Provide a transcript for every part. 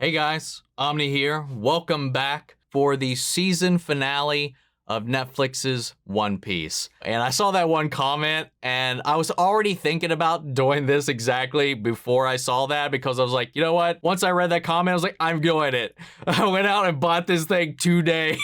Hey guys, Omni here. Welcome back for the season finale of Netflix's One Piece. And I saw that one comment and I was already thinking about doing this exactly before I saw that because I was like, you know what? Once I read that comment, I was like, I'm doing it. I went out and bought this thing today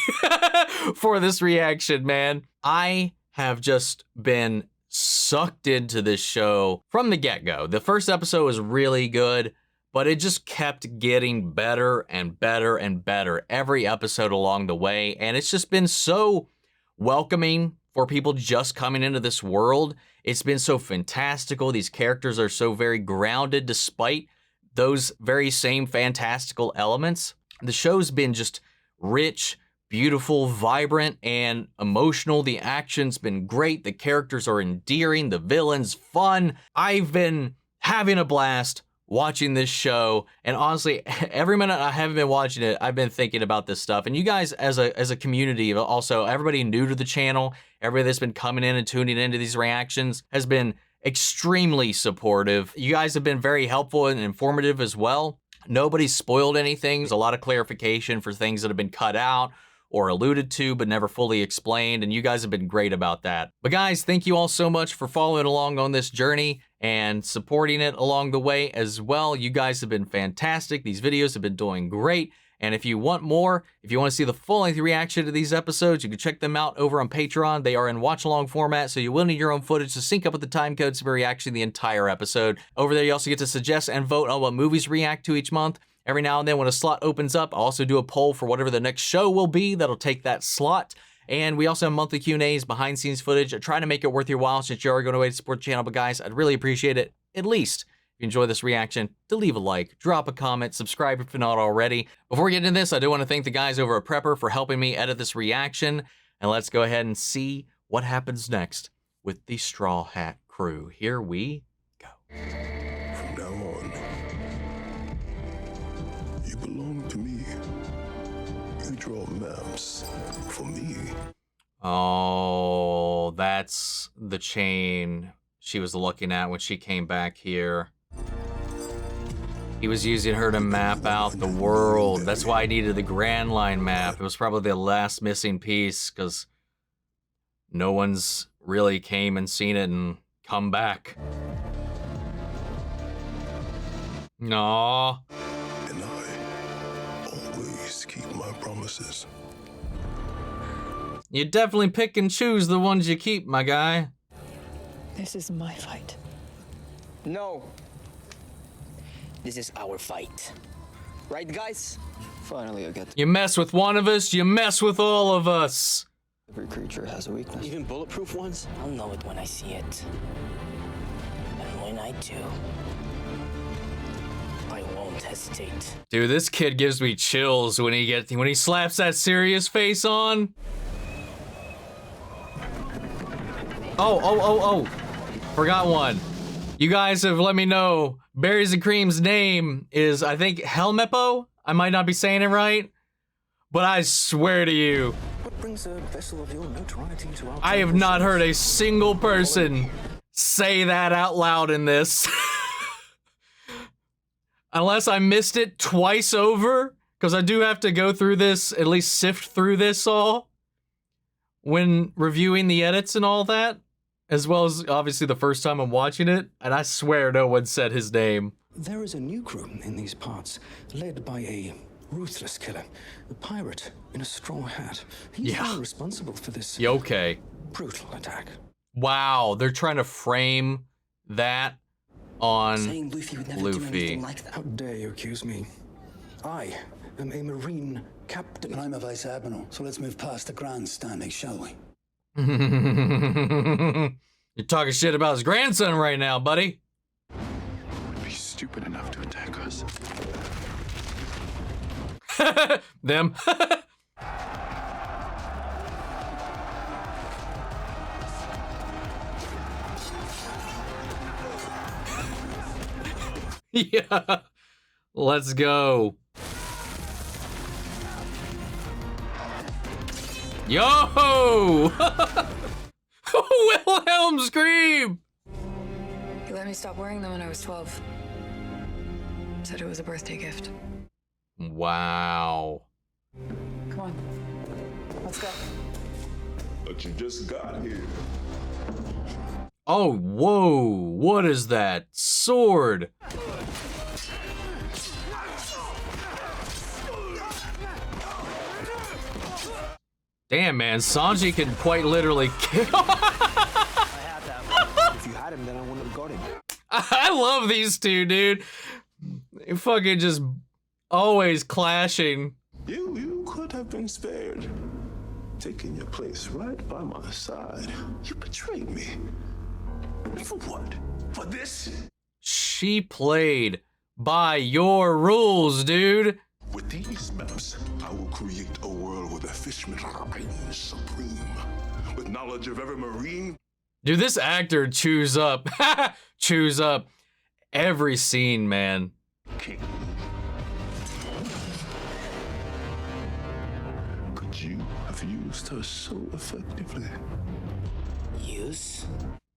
for this reaction, man. I have just been sucked into this show from the get-go. The first episode was really good, but it just kept getting better and better and better every episode along the way. And it's just been so welcoming for people just coming into this world. It's been so fantastical. These characters are so very grounded despite those very same fantastical elements. The show's been just rich, beautiful, vibrant, and emotional. The action's been great. The characters are endearing. The villain's fun. I've been having a blast watching this show, and honestly, every minute I haven't been watching it, I've been thinking about this stuff. And you guys, as a community, also everybody new to the channel, everybody that's been coming in and tuning into these reactions, has been extremely supportive. You guys have been very helpful and informative as well. Nobody's spoiled anything. There's a lot of clarification for things that have been cut out or alluded to but never fully explained, and you guys have been great about that. But guys, thank you all so much for following along on this journey and supporting it along the way as well. You guys have been fantastic. These videos have been doing great. And if you want more, if you want to see the full-length reaction to these episodes, you can check them out over on Patreon. They are in watch-along format, so you will need your own footage to sync up with the time codes for reaction the entire episode. Over there, you also get to suggest and vote on what movies react to each month. Every now and then when a slot opens up, I'll also do a poll for whatever the next show will be that'll take that slot. And we also have monthly Q&As, behind-the-scenes footage. I try to make it worth your while since you are going away to support the channel. But guys, I'd really appreciate it, at least if you enjoy this reaction, to leave a like, drop a comment, subscribe if you're not already. Before we get into this, I do want to thank the guys over at Prepper for helping me edit this reaction. And let's go ahead and see what happens next with the Straw Hat crew. Here we go. From now on, you belong to me. You draw maps for me. Oh, that's the chain she was looking at when she came back here. He was using her to map out the world. That's why I needed the Grand Line map. It was probably the last missing piece because no one's really came and seen it and come back. No. And I always keep my promises. You definitely pick and choose the ones you keep, my guy. This is my fight. No. This is our fight. Right, guys? Finally, I get You mess with one of us, you mess with all of us. every creature has a weakness. Even bulletproof ones? I'll know it when I see it. And when I do, I won't hesitate. Dude, this kid gives me chills when he slaps that serious face on. Oh. Forgot one. You guys have let me know Berries and Cream's name is, I think, Helmeppo? I might not be saying it right, but I swear to you, What brings a vessel of your notoriety to our I have not heard a single person say that out loud in this. Unless I missed it twice over, because I do have to go through this, at least sift through this all when reviewing the edits and all that, as well as obviously the first time I'm watching it, and I swear no one said his name. There is a new crew in these parts, led by a ruthless killer, a pirate in a straw hat. He's Yeah. responsible for this Yeah, okay. brutal attack. Wow, they're trying to frame that on Saying Luffy would never do Luffy. anything like that. How dare you accuse me? I am a Marine captain. And I'm a Vice Admiral, so let's move past the grandstanding, shall we? You're talking shit about his grandson right now, buddy. Would be stupid enough to attack us. Them. Yeah. Let's go. Yo! Wilhelm scream! He let me stop wearing them when I was 12. Said it was a birthday gift. Wow. Come on. Let's go. But you just got here. Oh, whoa. What is that? Sword. Damn, man. Sanji can quite literally kill. If you had him, then I wouldn't have got him. I love these two, dude. They fucking just always clashing. You could have been spared. Taking your place right by my side. You betrayed me. For what? For this? She played by your rules, dude. With these maps, I will create a world where the fishmen reign supreme. With knowledge of every marine. Dude, this actor chews up. Chews up every scene, man. King. Could you have used her so effectively? Use?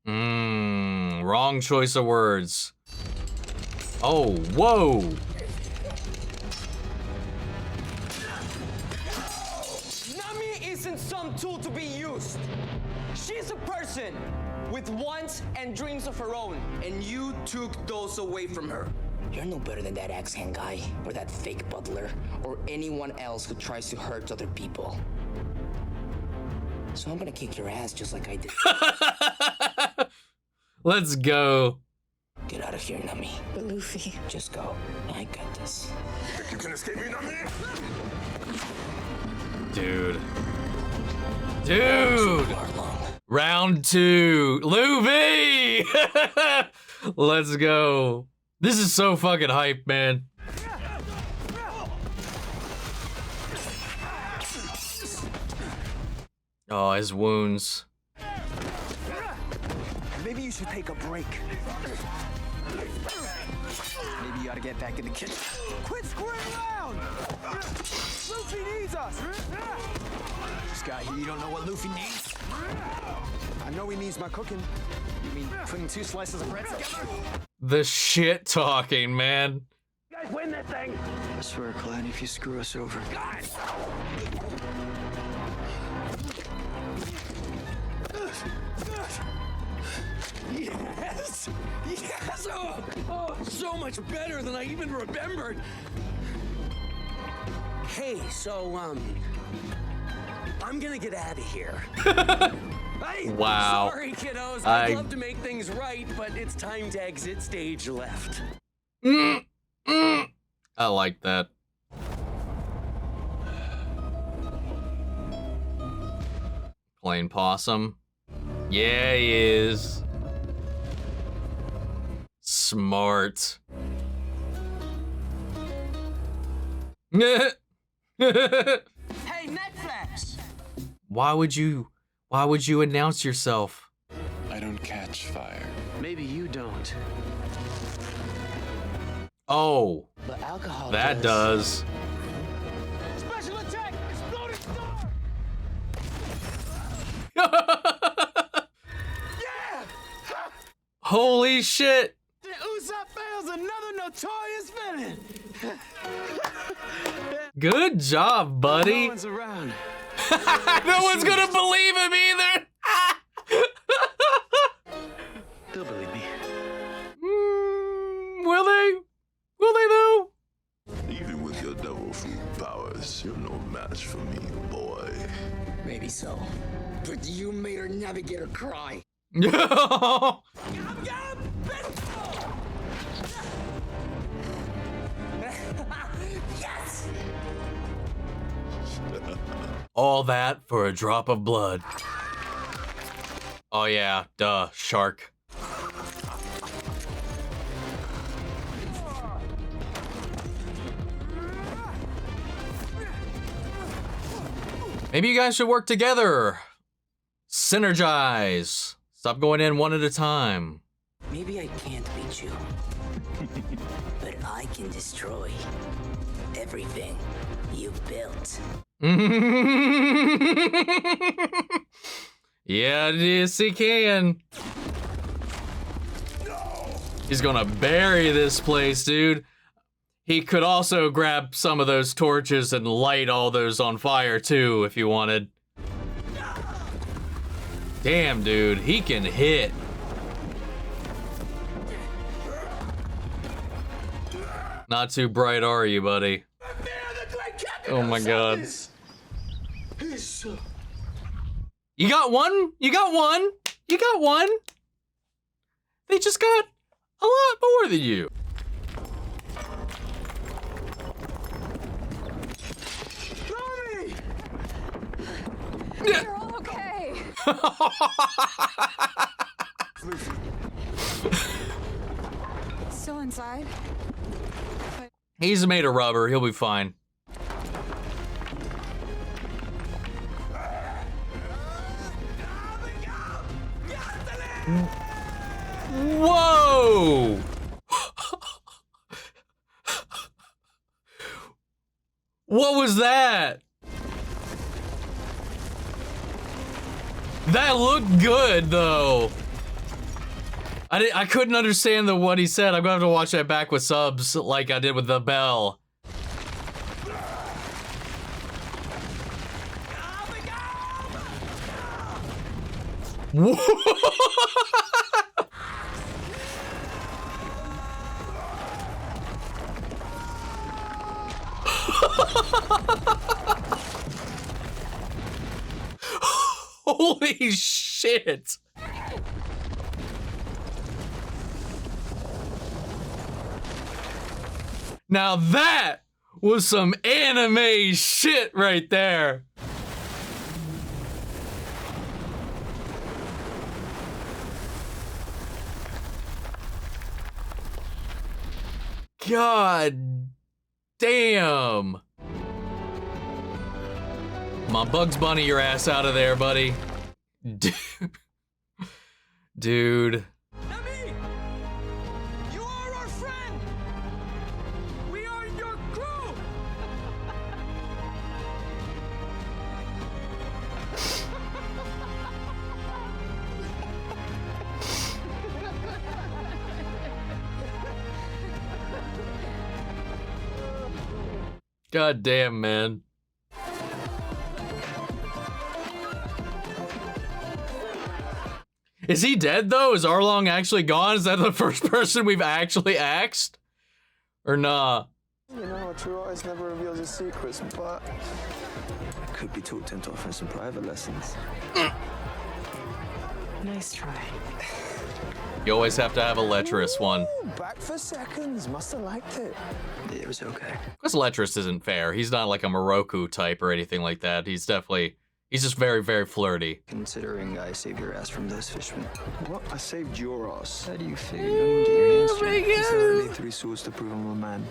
Wrong choice of words. Oh, whoa. Nami isn't some tool to be used. She's a person with wants and dreams of her own, and you took those away from her. You're no better than that axe-hand guy, or that fake butler, or anyone else who tries to hurt other people. So I'm gonna kick your ass just like I did. Let's go. Get out of here, Nami. But Luffy. Just go. I got this. You can escape me, Nami? Dude. Dude. Arlong. Round 2. Luffy! Let's go. This is so fucking hype, man. Oh, his wounds. Maybe you should take a break. Maybe you ought to get back in the kitchen. Quit screwing around! Luffy needs us! Scott, you don't know what Luffy needs? I know he needs my cooking. You mean putting 2 slices of bread together? The shit talking, man. You guys win this thing! I swear, Clyde, if you screw us over... God. Yes! Yes! Oh, so much better than I even remembered. Hey, so, I'm gonna get out of here. Hey, Wow. Sorry, kiddos. I'd love to make things right, but it's time to exit stage left. I like that. Plain possum. Yeah, he is. Smart. Hey, Netflix! Why would you announce yourself? I don't catch fire. Maybe you don't. Oh, But alcohol that does. Special attack! Exploding star! Yeah! Holy shit! Usopp fails another notorious villain! Good job, No buddy. one's around. No one's gonna believe him either. They'll believe me. Will they? Will they though? Even with your devil fruit powers, you're no match for me, boy. Maybe so. But you made her navigator cry. Yes! All that for a drop of blood. Oh yeah, duh, shark. Maybe you guys should work together. Synergize. Stop going in one at a time. Maybe I can't beat you. But I can destroy everything you built. Yeah, yes he can. He's gonna bury this place, dude. He could also grab some of those torches and light all those on fire too, if you wanted. Damn, dude, he can hit. Not too bright, are you, buddy? Oh my god. You got one? You got one? You got one? They just got a lot more than you. Nami! You're all okay. Still inside? He's made of rubber. He'll be fine. Whoa! What was that? That looked good, though. I couldn't understand what he said. I'm gonna have to watch that back with subs like I did with the bell. Holy shit! Now that was some anime shit right there. God damn. Come on, Bugs Bunny your ass out of there, buddy. Dude. Nami! You are our friend! We are your crew! God damn, man. Is he dead, though? Is Arlong actually gone? Is that the first person we've actually axed? Or nah? You know, a true artist never reveals his secrets, but I could be talked into offering some private lessons. Nice try. You always have to have a lecherous one. Back for seconds. Must have liked it. It was okay. Because lecherous isn't fair. He's not like a Moroku type or anything like that. He's just very, very flirty. Considering I saved your ass from those fishmen. What? I saved your ass. How do you feel? You don't get your hands dirty. It's only 3 swords to prove I'm a man.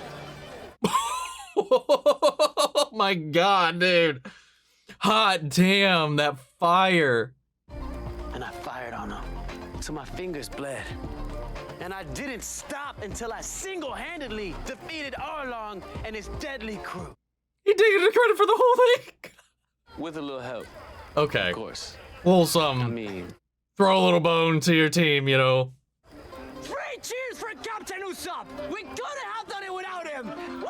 Oh my god, dude. Hot damn, that fire. And I fired on him, so my fingers bled. And I didn't stop until I single-handedly defeated Arlong and his deadly crew. He taking the credit for the whole thing. With a little help, Okay. of course. Well, I mean, throw a little bone to your team, you know. 3 cheers for Captain Usopp! We couldn't have done it without him!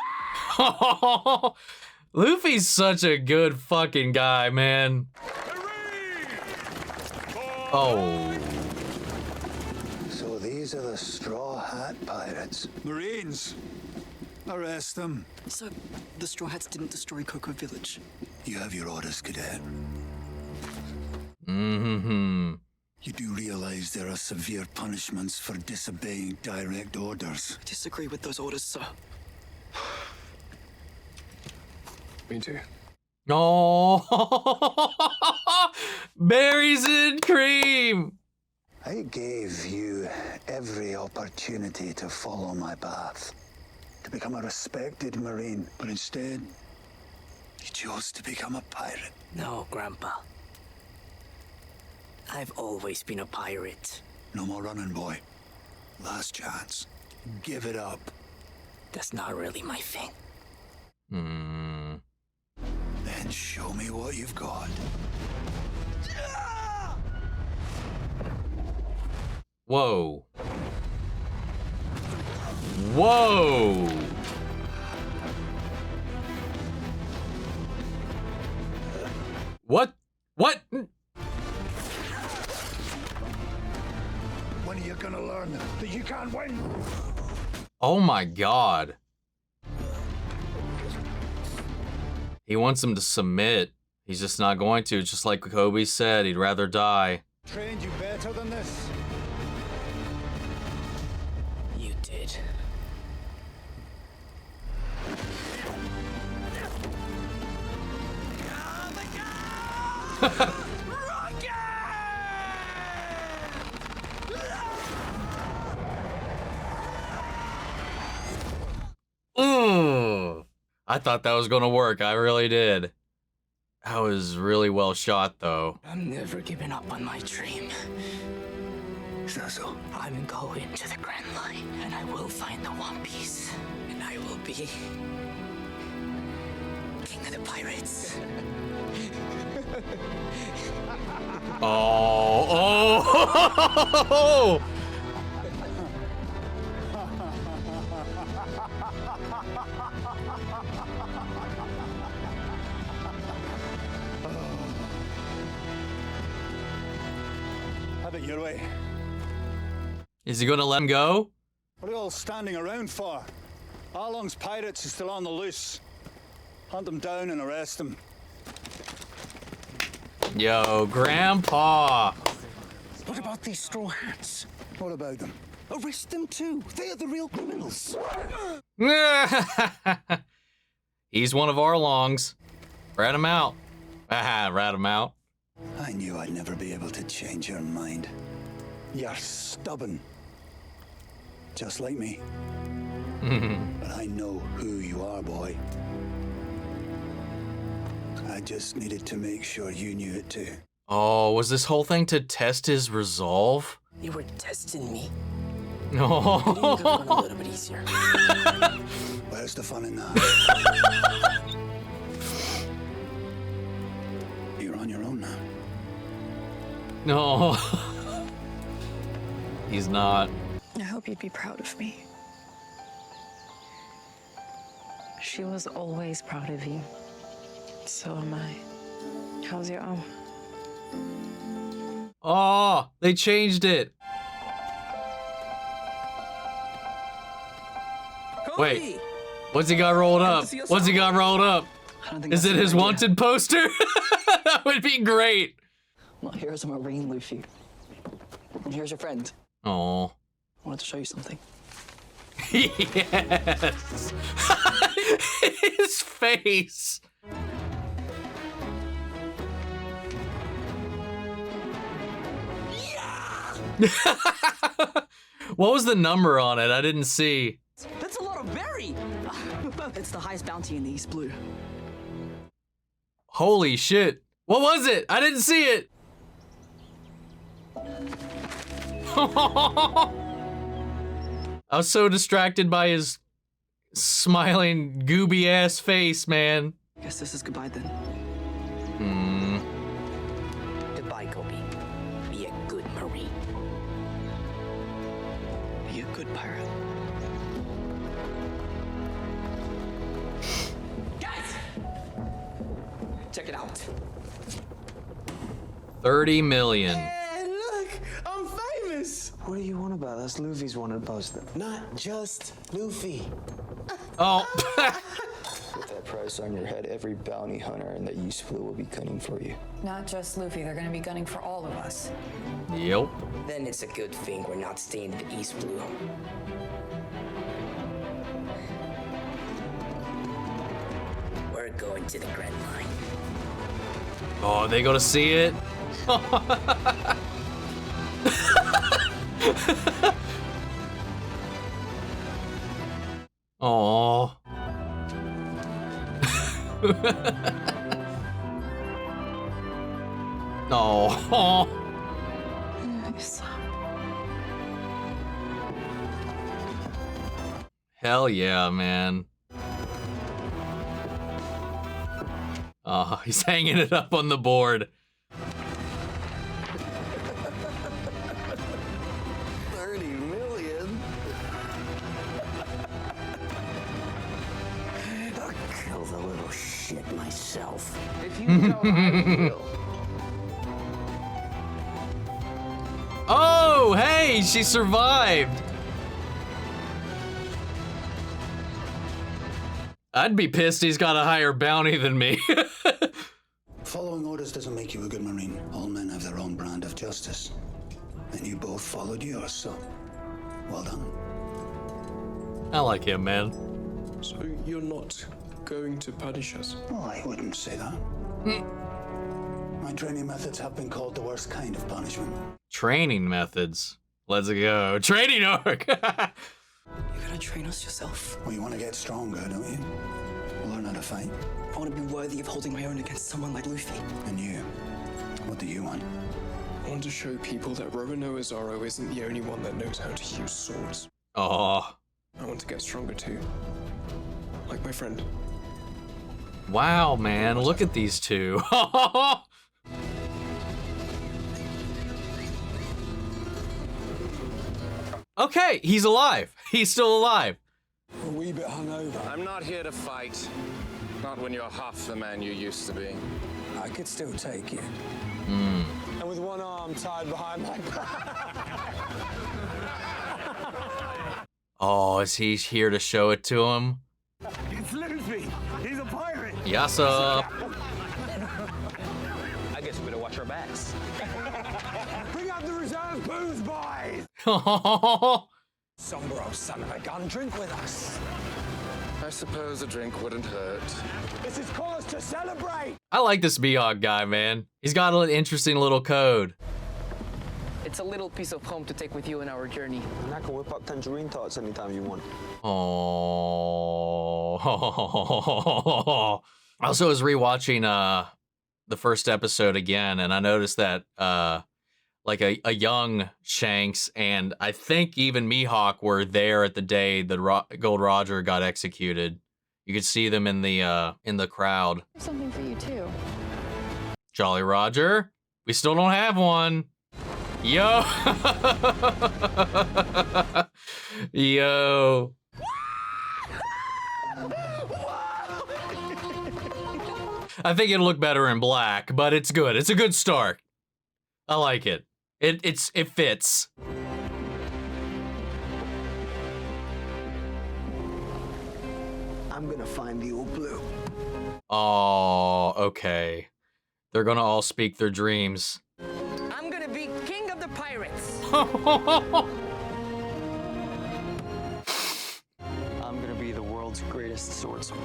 Luffy's such a good fucking guy, man. Oh. So these are the Straw Hat Pirates. Marines, arrest them. So, the Straw Hats didn't destroy Cocoa Village? You have your orders, Cadet. Mm-hmm. You do realize there are severe punishments for disobeying direct orders. I disagree with those orders, sir. Me too. Oh, berries and cream. I gave you every opportunity to follow my path, to become a respected Marine, but instead, you chose to become a pirate. no, Grandpa. I've always been a pirate. No more running, boy. Last chance. Give it up. That's not really my thing. Hmm. Then show me what you've got. Whoa. Whoa. What? What? When are you gonna learn that you can't win? Oh my god. He wants him to submit. He's just not going to, just like Koby said, he'd rather die. Trained you better than this? You did. I thought that was gonna work. I really did. That was really well shot, though. I'm never giving up on my dream. Is that so? I'm going to the Grand Line, and I will find the One Piece, and I will be king of the pirates. Oh! Have it your way. Is he gonna let him go? What are you all standing around for? Arlong's pirates are still on the loose. Hunt them down and arrest them. Yo, Grandpa! What about these straw hats? What about them? Arrest them too. They are the real criminals. He's one of Arlong's. Rat him out. Haha, rat him out. I knew I'd never be able to change your mind. You're stubborn. Just like me. But I know who you are, boy. I just needed to make sure you knew it too. Oh, was this whole thing to test his resolve? You were testing me. No. You could have gone a little bit easier. Where's the fun in that? You're on your own now. No. He's not. I hope you'd be proud of me. She was always proud of you. So am I. How's your arm? Oh, they changed it. Koby! Wait, what's he got rolled up? What's he got rolled up? I don't think Is that's it a his good idea. wanted poster? That would be great. Well, here's a Marine, Luffy. And here's your friend. Oh. I wanted to show you something. Yes. His face. What was the number on it? I didn't see. That's a lot of berry! It's the highest bounty in the East Blue. Holy shit. What was it? I didn't see it. I was so distracted by his smiling, gooby ass face, man. Guess this is goodbye then. Goodbye, Koby. Be a good Marine. Be a good pirate. Guys! Check it out. 30 million. Hey, look! I'm famous! What do you want about? That's Luffy's wanted poster. Not just Luffy. Oh. With that price on your head, every bounty hunter in the East Blue will be gunning for you. Not just Luffy, they're gonna be gunning for all of us. Yep. Then it's a good thing we're not staying in the East Blue. We're going to the Grand Line. Oh, they go to see it? Oh. No. Hell yeah, man. Oh, he's hanging it up on the board. 30 million? I'll kill the little shit myself. yourself. If you don't, I will. Oh, hey, she survived. I'd be pissed he's got a higher bounty than me. Following orders doesn't make you a good Marine. All men have their own brand of justice. And you both followed yours, so well done. I like him, man. So you're not going to punish us? Oh, I wouldn't say that. My training methods have been called the worst kind of punishment. Training methods. Let's go. Training arc. You're gonna train us yourself? Well, you want to get stronger, don't you? Learn how to fight. I want to be worthy of holding my own against someone like Luffy. And you? What do you want? I want to show people that Roronoa Zoro isn't the only one that knows how to use swords. Oh. I want to get stronger too. Like my friend. Wow, man. Look at these two. Okay, he's alive. He's still alive. A wee bit hungover. I'm not here to fight. Not when you're half the man you used to be. I could still take you. Hmm. And with one arm tied behind my back. Oh, is he here to show it to him? It's Luffy. He's a pirate. Yassa. I guess we better watch our backs. Bring up the reserve booze, boys. Sombro, son of a gun, drink with us. I suppose a drink wouldn't hurt. This is cause to celebrate. I like this Mihawk guy, man. He's got an interesting little code. It's a little piece of home to take with you in our journey. And I can whip up tangerine tarts anytime you want. Oh. I also was rewatching the first episode again, and I noticed that like a young Shanks and I think even Mihawk were there at the day that Gold Roger got executed. You could see them in the crowd. Something for you too. Jolly Roger, we still don't have one. Yo. Yo. I think it'll look better in black, but it's good. It's a good start. I like it. It fits. I'm gonna find the old blue. Oh, okay. They're gonna all speak their dreams. I'm gonna be king of the pirates. I'm gonna be the world's greatest swordsman.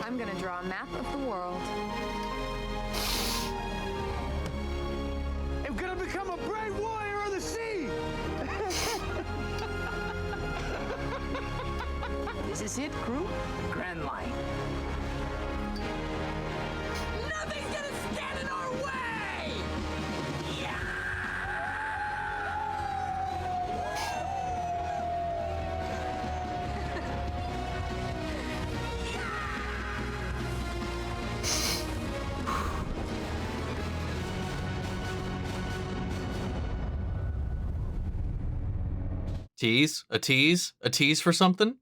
I'm gonna draw a map of the world. I'm gonna become a brave warrior of the sea. This is it, crew. Grand line. Nothing's gonna stand in our way! Tease? A tease? A tease for something?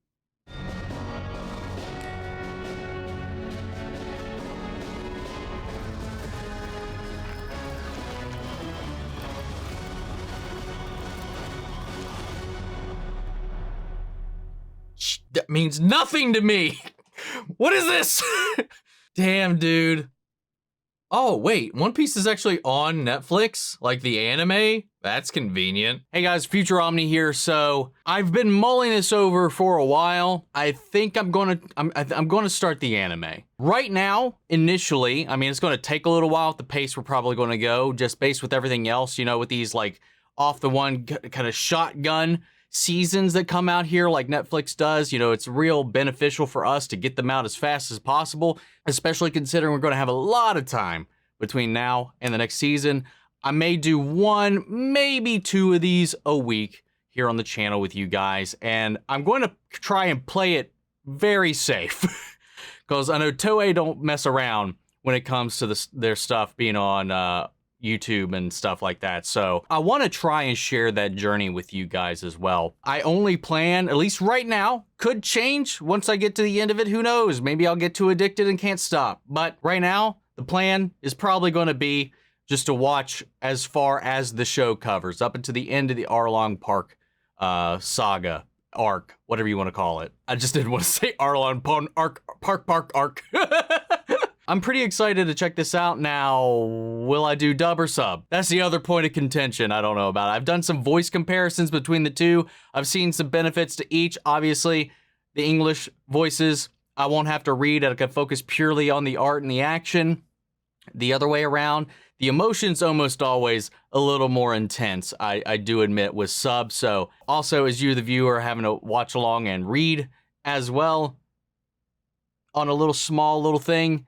That means nothing to me. What is this? Damn, dude. Oh, wait, One Piece is actually on Netflix, like the anime? That's convenient. Hey guys, Future Omni here. So I've been mulling this over for a while. I think I'm gonna start the anime. Right now, initially, I mean, it's gonna take a little while at the pace we're probably gonna go, just based with everything else, you know, with these like off the one kind of shotgun seasons that come out here like Netflix does. You know, it's real beneficial for us to get them out as fast as possible, especially considering we're going to have a lot of time between now and the next season. I may do one, maybe two of these a week here on the channel with you guys, and I'm going to try and play it very safe because I know Toei don't mess around when it comes to their stuff being on YouTube and stuff like that. So I want to try and share that journey with you guys as well. I only plan, at least right now, could change once I get to the end of it. Who knows? Maybe I'll get too addicted and can't stop. But right now, the plan is probably going to be just to watch as far as the show covers, up until the end of the Arlong Park saga, arc, whatever you want to call it. I just didn't want to say Arlong Park arc. I'm pretty excited to check this out now. Will I do dub or sub? That's the other point of contention I don't know about. I've done some voice comparisons between the two. I've seen some benefits to each. Obviously, the English voices, I won't have to read. I can focus purely on the art and the action. The other way around, the emotion's almost always a little more intense, I do admit, with sub. So also, as you, the viewer, having to watch along and read as well on a little small little thing,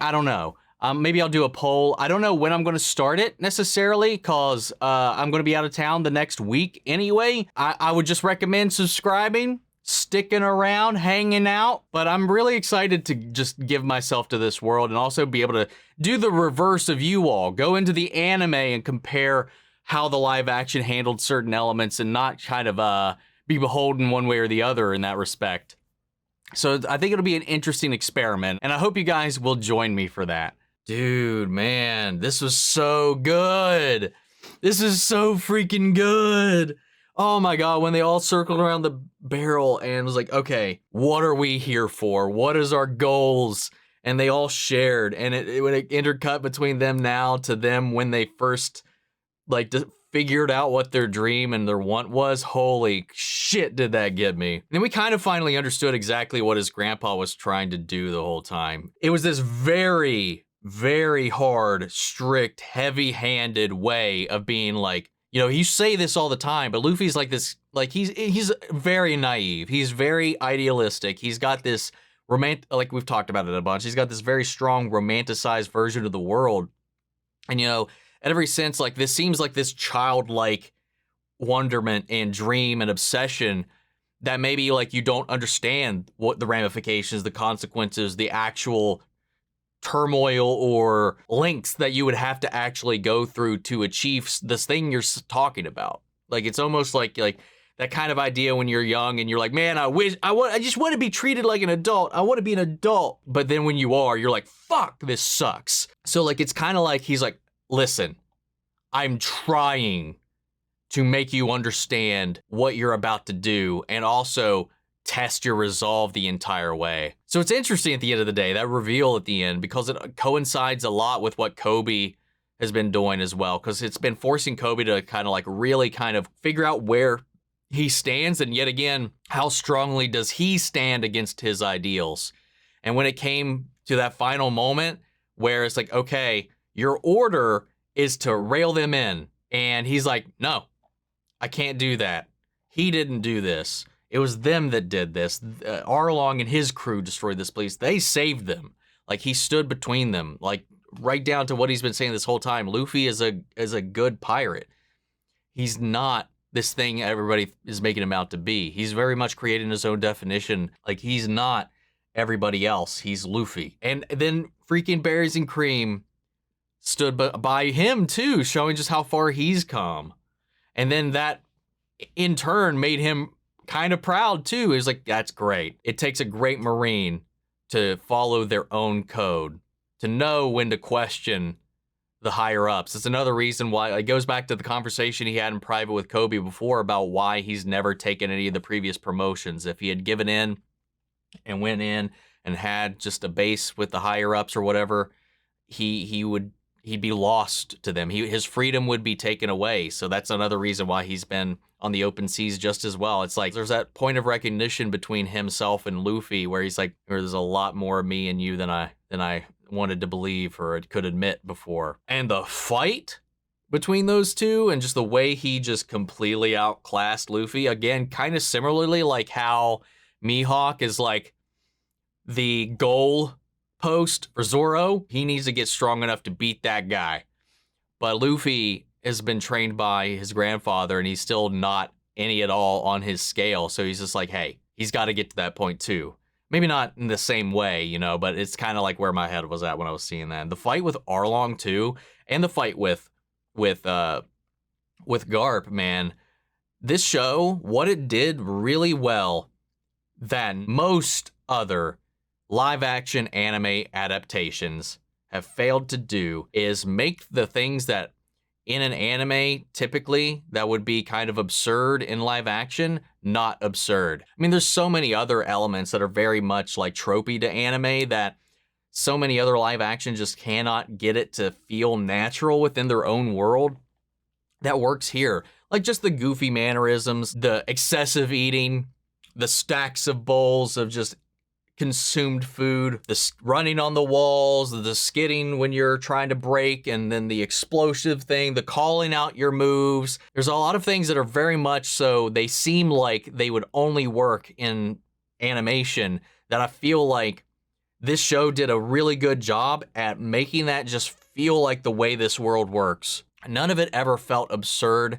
I don't know. Maybe I'll do a poll. I don't know when I'm going to start it necessarily, because I'm going to be out of town the next week anyway. I would just recommend subscribing, sticking around, hanging out. But I'm really excited to just give myself to this world and also be able to do the reverse of you all. Go into the anime and compare how the live action handled certain elements and not kind of be beholden one way or the other in that respect. So I think it'll be an interesting experiment, and I hope you guys will join me for that. Dude, man, this was so good. This is so freaking good. Oh my God, when they all circled around the barrel and was like, okay, what are we here for? What is our goals? And they all shared, and when it intercut between them now to them when they first figured out what their dream and their want was, holy shit did that get me. And we kind of finally understood exactly what his grandpa was trying to do the whole time. It was this very, very hard, strict, heavy-handed way of being like, you know, you say this all the time, but Luffy's like this, like he's very naive. He's very idealistic. He's got this like we've talked about it a bunch, he's got this very strong romanticized version of the world. And, you know, ever since, like, this seems like this childlike wonderment and dream and obsession that maybe, like, you don't understand what the ramifications, the consequences, the actual turmoil or links that you would have to actually go through to achieve this thing you're talking about. Like, it's almost like that kind of idea when you're young and you're like, man, I just want to be treated like an adult. I want to be an adult. But then when you are, you're like, fuck, this sucks. So, like, it's kind of like he's like, listen, I'm trying to make you understand what you're about to do and also test your resolve the entire way. So it's interesting at the end of the day, that reveal at the end, because it coincides a lot with what Koby has been doing as well, because it's been forcing Koby to kind of like really kind of figure out where he stands, and yet again, how strongly does he stand against his ideals. And when it came to that final moment where it's like, okay, your order is to rail them in. And he's like, no, I can't do that. He didn't do this. It was them that did this. Arlong and his crew destroyed this place. They saved them. Like, he stood between them. Like, right down to what he's been saying this whole time. Luffy is a good pirate. He's not this thing everybody is making him out to be. He's very much creating his own definition. Like, he's not everybody else. He's Luffy. And then freaking Berries and Cream stood by him too, showing just how far he's come. And then that in turn made him kind of proud too. He's like, that's great. It takes a great Marine to follow their own code, to know when to question the higher ups. It's another reason why it goes back to the conversation he had in private with Koby before about why he's never taken any of the previous promotions. If he had given in and went in and had just a base with the higher ups or whatever, he'd be lost to them. His freedom would be taken away. So that's another reason why he's been on the open seas just as well. It's like there's that point of recognition between himself and Luffy where he's like, there's a lot more of me in you than I wanted to believe or could admit before. And the fight between those two and just the way he just completely outclassed Luffy, again, kind of similarly like how Mihawk is like the goal post for Zoro. He needs to get strong enough to beat that guy. But Luffy has been trained by his grandfather and he's still not any at all on his scale. So he's just like, hey, he's got to get to that point too. Maybe not in the same way, you know, but it's kind of like where my head was at when I was seeing that. The fight with Arlong too, and the fight with Garp, man. This show, what it did really well than most other live action anime adaptations have failed to do is make the things that in an anime typically that would be kind of absurd in live action not absurd. I mean, there's so many other elements that are very much like tropey to anime that so many other live action just cannot get it to feel natural within their own world. That works here. Like just the goofy mannerisms, the excessive eating, the stacks of bowls of just consumed food, the running on the walls, the skidding when you're trying to break, and then the explosive thing, the calling out your moves. There's a lot of things that are very much so, they seem like they would only work in animation, that I feel like this show did a really good job at making that just feel like the way this world works. None of it ever felt absurd,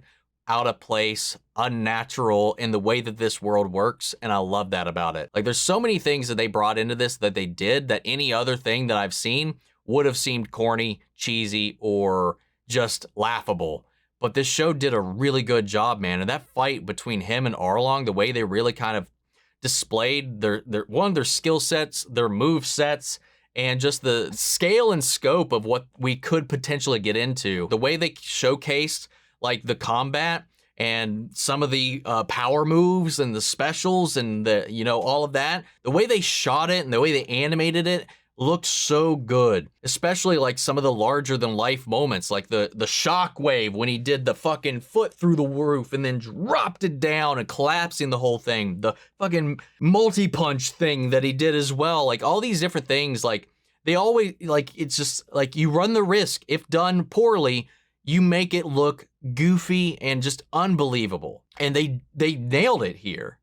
out of place, unnatural in the way that this world works, and I love that about it. Like, there's so many things that they brought into this that they did that any other thing that I've seen would have seemed corny, cheesy, or just laughable. But this show did a really good job, man. And that fight between him and Arlong, the way they really kind of displayed their skill sets, their move sets, and just the scale and scope of what we could potentially get into. The way they showcased like the combat and some of the power moves and the specials and the, you know, all of that. The way they shot it and the way they animated it looked so good. Especially like some of the larger than life moments, like the shockwave when he did the fucking foot through the roof and then dropped it down and collapsing the whole thing. The fucking multi-punch thing that he did as well. Like all these different things, like they always, like, it's just like you run the risk, if done poorly, you make it look goofy and just unbelievable. And they nailed it here.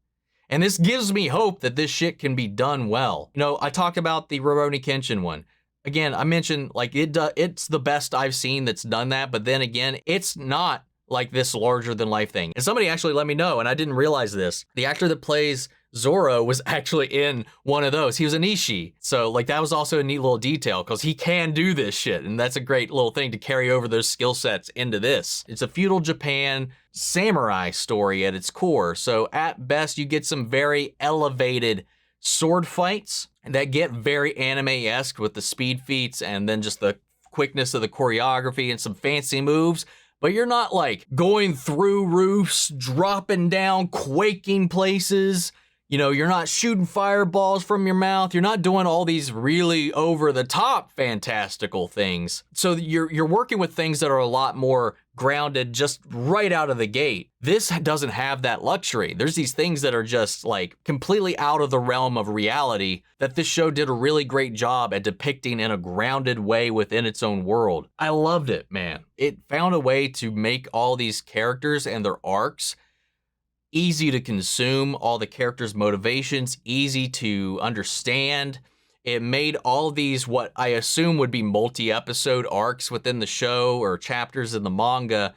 And this gives me hope that this shit can be done well. You know, I talked about the Rurouni Kenshin one. Again, I mentioned like it's the best I've seen that's done that, but then again, it's not like this larger than life thing. And somebody actually let me know, and I didn't realize this. The actor that plays Zoro was actually in one of those. He was an Ishii. So like that was also a neat little detail because he can do this shit. And that's a great little thing to carry over those skill sets into this. It's a feudal Japan samurai story at its core. So at best you get some very elevated sword fights that get very anime-esque with the speed feats and then just the quickness of the choreography and some fancy moves. But you're not like going through roofs, dropping down, quaking places. You know, you're not shooting fireballs from your mouth. You're not doing all these really over-the-top fantastical things. So you're working with things that are a lot more grounded just right out of the gate. This doesn't have that luxury. There's these things that are just like completely out of the realm of reality that this show did a really great job at depicting in a grounded way within its own world. I loved it, man. It found a way to make all these characters and their arcs easy to consume, all the characters' motivations easy to understand. It made all these what I assume would be multi-episode arcs within the show or chapters in the manga,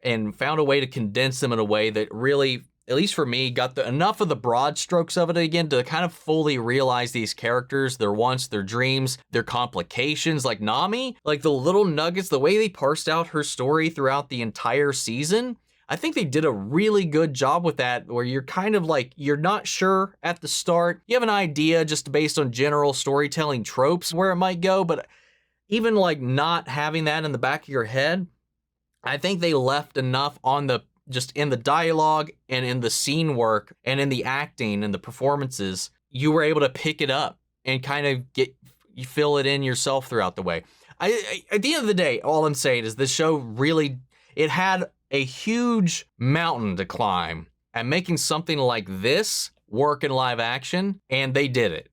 and found a way to condense them in a way that really, at least for me, got enough of the broad strokes of it again to kind of fully realize these characters, their wants, their dreams, their complications. Like Nami, like the little nuggets, the way they parsed out her story throughout the entire season, I think they did a really good job with that, where you're kind of like, you're not sure at the start. You have an idea just based on general storytelling tropes where it might go, but even like not having that in the back of your head, I think they left enough on the, just in the dialogue and in the scene work and in the acting and the performances, you were able to pick it up and kind of you fill it in yourself throughout the way. At the end of the day, all I'm saying is this show really, it had a huge mountain to climb and making something like this work in live action, and they did it.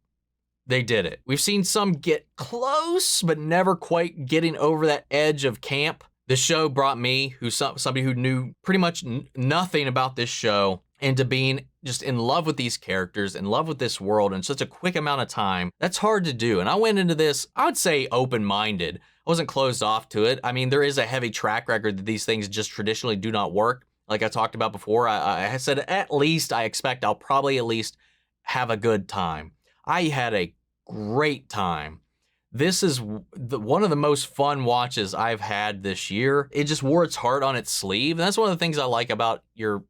They did it. We've seen some get close, but never quite getting over that edge of camp. The show brought me, somebody who knew pretty much nothing about this show, into being just in love with these characters, in love with this world in such a quick amount of time. That's hard to do. And I went into this, I would say, open-minded. I wasn't closed off to it. I mean, there is a heavy track record that these things just traditionally do not work. Like I talked about before, I said at least I expect I'll probably at least have a good time. I had a great time. This is one of the most fun watches I've had this year. It just wore its heart on its sleeve. And that's one of the things I like about your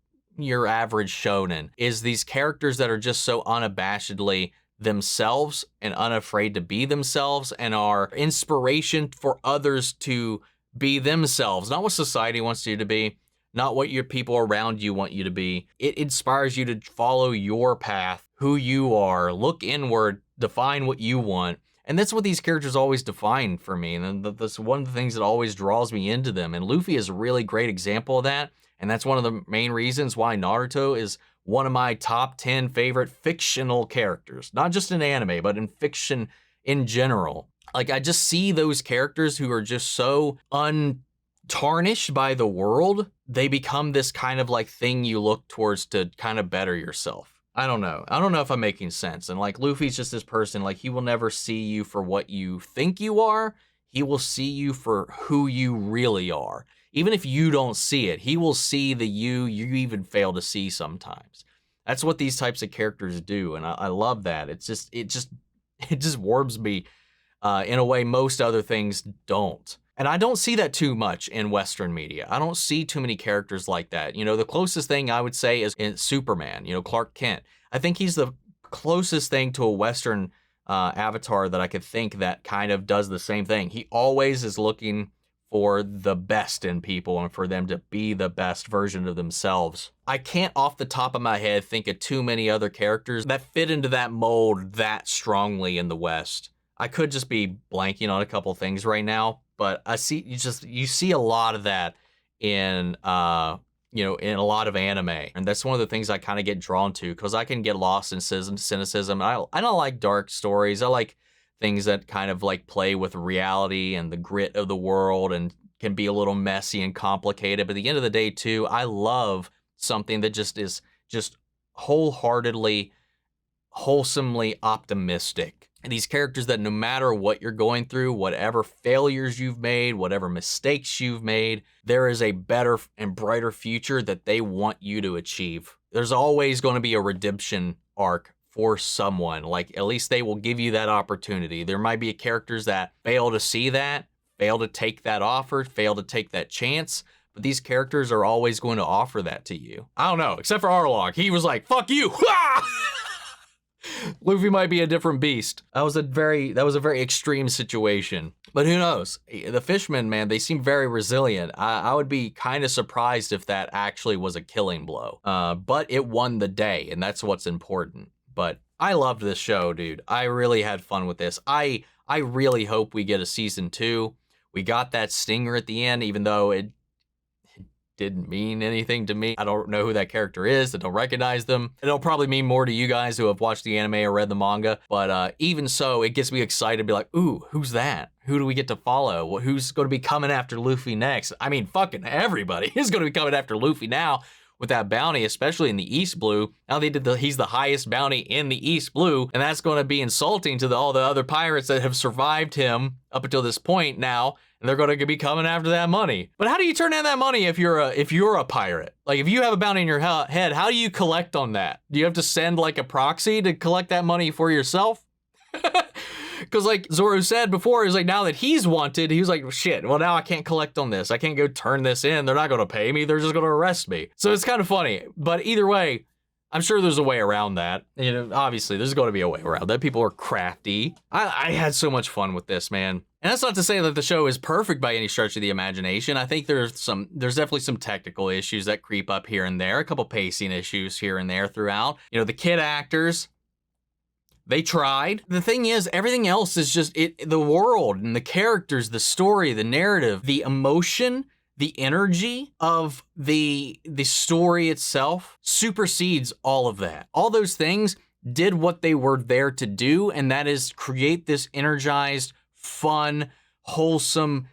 average shonen, is these characters that are just so unabashedly themselves and unafraid to be themselves and are inspiration for others to be themselves. Not what society wants you to be, not what your people around you want you to be. It inspires you to follow your path, who you are, look inward, define what you want. And that's what these characters always define for me. And that's one of the things that always draws me into them. And Luffy is a really great example of that. And that's one of the main reasons why Naruto is one of my top 10 favorite fictional characters. Not just in anime, but in fiction in general. Like, I just see those characters who are just so untarnished by the world. They become this kind of like thing you look towards to kind of better yourself. I don't know if I'm making sense. And like, Luffy's just this person, like, he will never see you for what you think you are. He will see you for who you really are. Even if you don't see it, he will see the you even fail to see sometimes. That's what these types of characters do. And I love that. It just warms me in a way most other things don't. And I don't see that too much in Western media. I don't see too many characters like that. You know, the closest thing I would say is in Superman, you know, Clark Kent. I think he's the closest thing to a Western avatar that I could think that kind of does the same thing. He always is looking for the best in people and for them to be the best version of themselves. I can't off the top of my head think of too many other characters that fit into that mold that strongly in the West. I could just be blanking on a couple things right now, but I see you see a lot of that in in a lot of anime, and that's one of the things I kind of get drawn to because I can get lost in cynicism. I don't like dark stories. I like things that kind of like play with reality and the grit of the world and can be a little messy and complicated. But at the end of the day, too, I love something that just is just wholeheartedly, wholesomely optimistic. And these characters that no matter what you're going through, whatever failures you've made, whatever mistakes you've made, there is a better and brighter future that they want you to achieve. There's always going to be a redemption arc for someone. Like, at least they will give you that opportunity. There might be characters that fail to see that, fail to take that offer, fail to take that chance, but these characters are always going to offer that to you. I don't know, except for Arlong. He was like, fuck you! Luffy might be a different beast. That was a very extreme situation. But who knows? The Fishmen, man, they seem very resilient. I would be kind of surprised if that actually was a killing blow. But it won the day, and that's what's important. But I loved this show, dude. I really had fun with this. I really hope we get a season 2. We got that stinger at the end, even though it didn't mean anything to me. I don't know who that character is. I don't recognize them. It'll probably mean more to you guys who have watched the anime or read the manga. But even so, it gets me excited to be like, ooh, who's that? Who do we get to follow? Who's going to be coming after Luffy next? I mean, fucking everybody is going to be coming after Luffy now with that bounty, especially in the East Blue. Now he's the highest bounty in the East Blue, and that's going to be insulting to all the other pirates that have survived him up until this point now. And they're going to be coming after that money. But how do you turn down that money if you're a pirate? Like, if you have a bounty in your head, how do you collect on that? Do you have to send like a proxy to collect that money for yourself? Because like Zoro said before, he's like, now that he's wanted, he was like, shit, well, now I can't collect on this. I can't go turn this in. They're not going to pay me. They're just going to arrest me. So it's kind of funny. But either way, I'm sure there's a way around that. You know, obviously, there's going to be a way around that. People are crafty. I had so much fun with this, man. And that's not to say that the show is perfect by any stretch of the imagination. I think there's definitely some technical issues that creep up here and there, a couple pacing issues here and there throughout. You know, the kid actors, they tried. The thing is, everything else is just the world and the characters, the story, the narrative, the emotion, the energy of the story itself supersedes all of that. All those things did what they were there to do, and that is create this energized, fun, wholesome,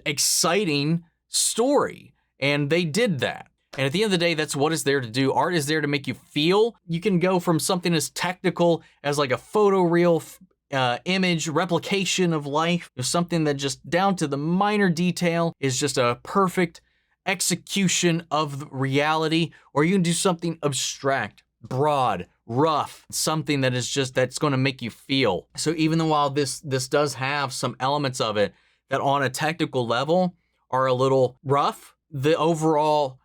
exciting story. And they did that. And at the end of the day, that's what it's there to do. Art is there to make you feel. You can go from something as technical as like a photoreal image replication of life to something that just down to the minor detail is just a perfect execution of reality, or you can do something abstract, broad, rough, something that is just, that's going to make you feel. So even though while this does have some elements of it that on a technical level are a little rough, the overall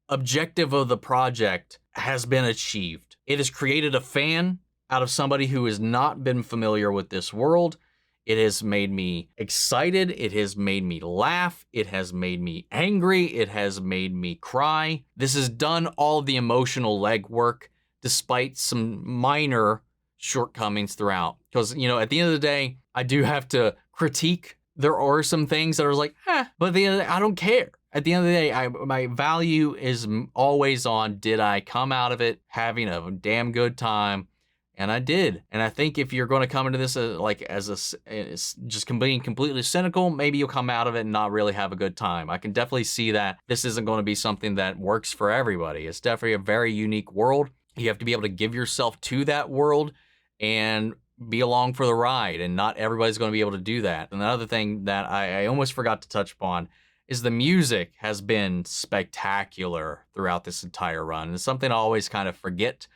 objective of the project has been achieved. It has created a fan out of somebody who has not been familiar with this world. It has made me excited. It has made me laugh. It has made me angry. It has made me cry. This has done all the emotional legwork despite some minor shortcomings throughout. Because, you know, at the end of the day, I do have to critique. There are some things that are like, but at the end of the day, I don't care. At the end of the day, my value is always on, did I come out of it having a damn good time? And I did. And I think if you're going to come into this just being completely cynical, maybe you'll come out of it and not really have a good time. I can definitely see that this isn't going to be something that works for everybody. It's definitely a very unique world. You have to be able to give yourself to that world and be along for the ride. And not everybody's going to be able to do that. And another thing that I almost forgot to touch upon is the music has been spectacular throughout this entire run. And it's something I always kind of forget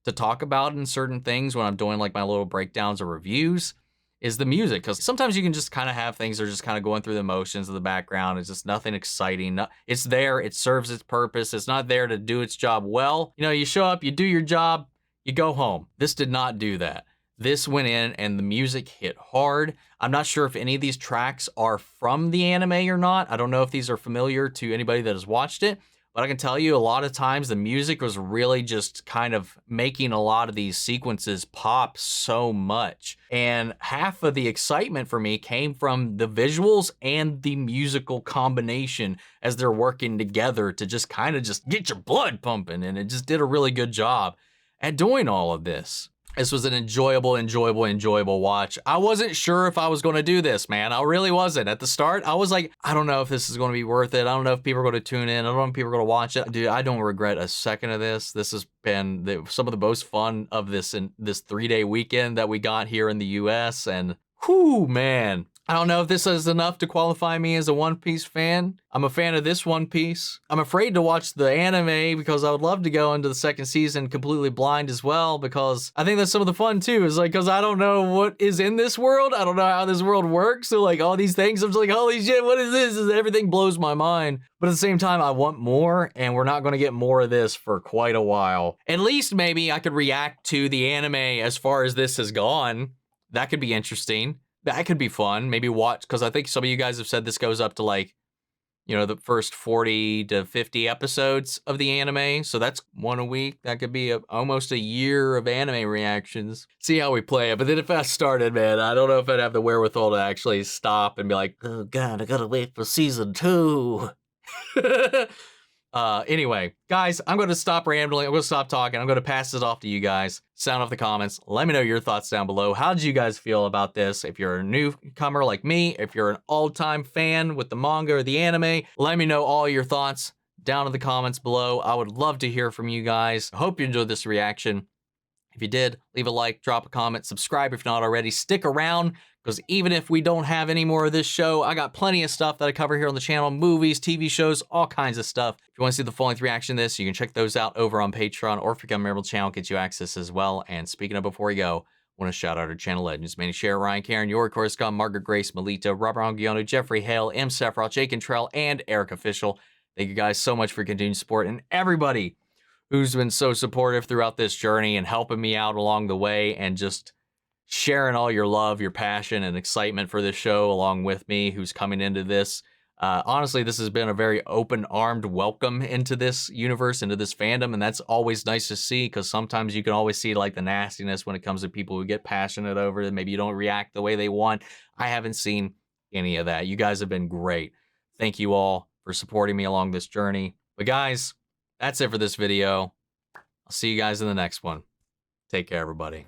to talk about in certain things when I'm doing like my little breakdowns or reviews, is the music. Because sometimes you can just kind of have things that are just kind of going through the motions of the background. It's just nothing exciting. It's there. It serves its purpose. It's not there to do its job well. You know, you show up, you do your job, you go home. This did not do that. This went in and the music hit hard. I'm not sure if any of these tracks are from the anime or not. I don't know if these are familiar to anybody that has watched it, but I can tell you a lot of times the music was really just kind of making a lot of these sequences pop so much. And half of the excitement for me came from the visuals and the musical combination as they're working together to just kind of just get your blood pumping. And it just did a really good job at doing all of this. This was an enjoyable watch. I wasn't sure if I was going to do this, man. I really wasn't. At the start, I was like, I don't know if this is going to be worth it. I don't know if people are going to tune in. I don't know if people are going to watch it. Dude, I don't regret a second of this. This has been some of the most fun of this in this 3-day weekend that we got here in the US. And whoo, man. I don't know if this is enough to qualify me as a One Piece fan. I'm a fan of this One Piece. I'm afraid to watch the anime because I would love to go into the second season completely blind as well, because I think that's some of the fun too, is like, because I don't know what is in this world. I don't know how this world works. So like all these things, I'm just like, holy shit, what is this? Everything blows my mind. But at the same time, I want more, and we're not going to get more of this for quite a while. At least maybe I could react to the anime as far as this has gone. That could be interesting. That could be fun. Maybe watch, because I think some of you guys have said this goes up to like, you know, the first 40 to 50 episodes of the anime. So that's one a week. That could be almost a year of anime reactions. See how we play it. But then if I started, man, I don't know if I'd have the wherewithal to actually stop and be like, oh God, I gotta wait for season 2. Anyway, guys, I'm going to stop rambling. I'm going to stop talking. I'm going to pass this off to you guys. Sound off the comments. Let me know your thoughts down below. How did you guys feel about this? If you're a newcomer like me, if you're an all-time fan with the manga or the anime, let me know all your thoughts down in the comments below. I would love to hear from you guys. I hope you enjoyed this reaction. If you did, leave a like, drop a comment, subscribe if not already. Stick around, because even if we don't have any more of this show, I got plenty of stuff that I cover here on the channel, movies, TV shows, all kinds of stuff. If you want to see the full-length reaction to this, you can check those out over on Patreon, or if you become a member of the channel, get you access as well. And speaking of before we go, I want to shout out our channel legends, Manny Share, Ryan Karen, Yori Coruscant, Margaret Grace, Melita, Robert Anguiano, Jeffrey Hale, M. Sephiroth, Jake Cantrell, and Eric Official. Thank you guys so much for your continued support, and everybody who's been so supportive throughout this journey and helping me out along the way and just sharing all your love, your passion, and excitement for this show along with me, who's coming into this. Honestly, this has been a very open-armed welcome into this universe, into this fandom, and that's always nice to see, because sometimes you can always see like the nastiness when it comes to people who get passionate over it. Maybe you don't react the way they want. I haven't seen any of that. You guys have been great. Thank you all for supporting me along this journey. But guys, that's it for this video. I'll see you guys in the next one. Take care, everybody.